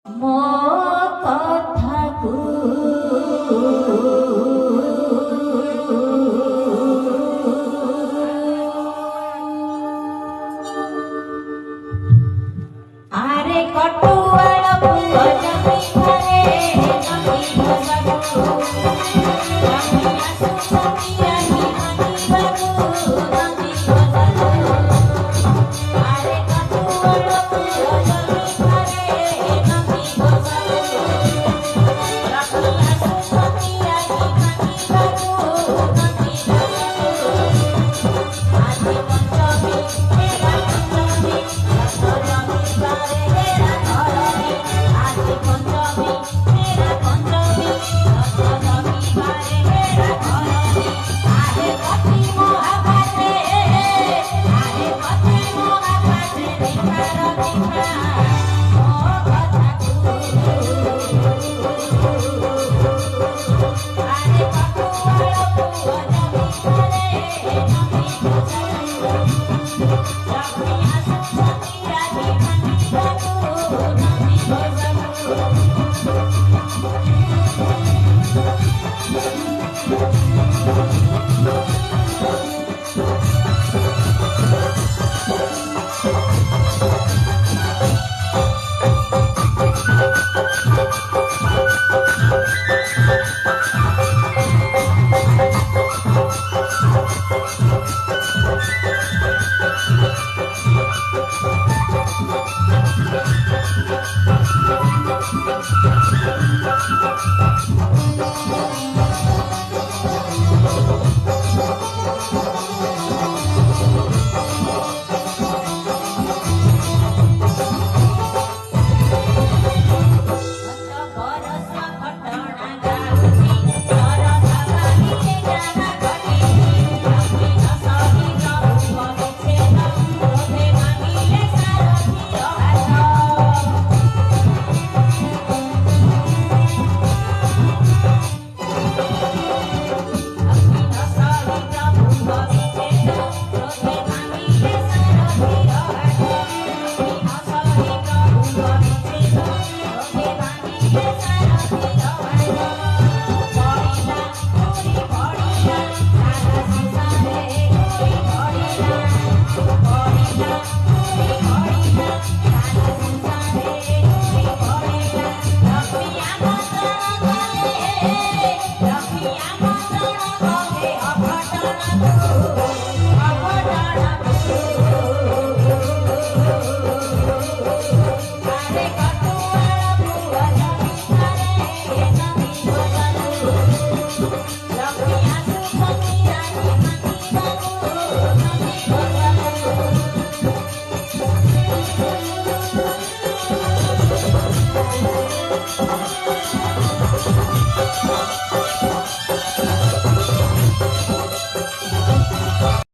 ମୋ କଥାକୁ ଆରେ କଟୁଆଳ ପୁଅ ଜମି ଘରେ ନଦୀ ଭସାକୁ ଜମି ଆସୁଛନ୍ତି ଆହି ମାନିବାକୁ ନଦୀ ଭସାକୁ ଆରେ କଟୁଆଳ ପୁଅ ଜମି ଘରେ ନଦୀ ଭସାକୁ ଜମି ଆସୁଛନ୍ତି ଆହି ମାନିବାକୁ ନଦୀ ଭସାକୁ ଆଜି ପଞ୍ଚମୀ ହେରା ପଞ୍ଚମୀ ରଥ ଜମି ବାରେ ହେରା ଧରଣୀ ଆଜି ପଞ୍ଚମୀ ହେରା ପଞ୍ଚମୀ ରଥ ଜମି ବାରେ ହେରା ଧରଣୀ ଆରେ ପତି ମହାପାତ୍ରେ ଆରେ ପତି ମହାପାତ୍ରେ ଦେଖାର ଦେଖା ମୋ କଥାକୁ ଆରେ କଟୁଆଳ ପୁଅ ଜମି ଘରେ ନଦୀ ଭସାକୁ ଜମି ଆସୁଛନ୍ତି ଆହି ମାନିବାକୁ ନଦୀ ଭସାକୁ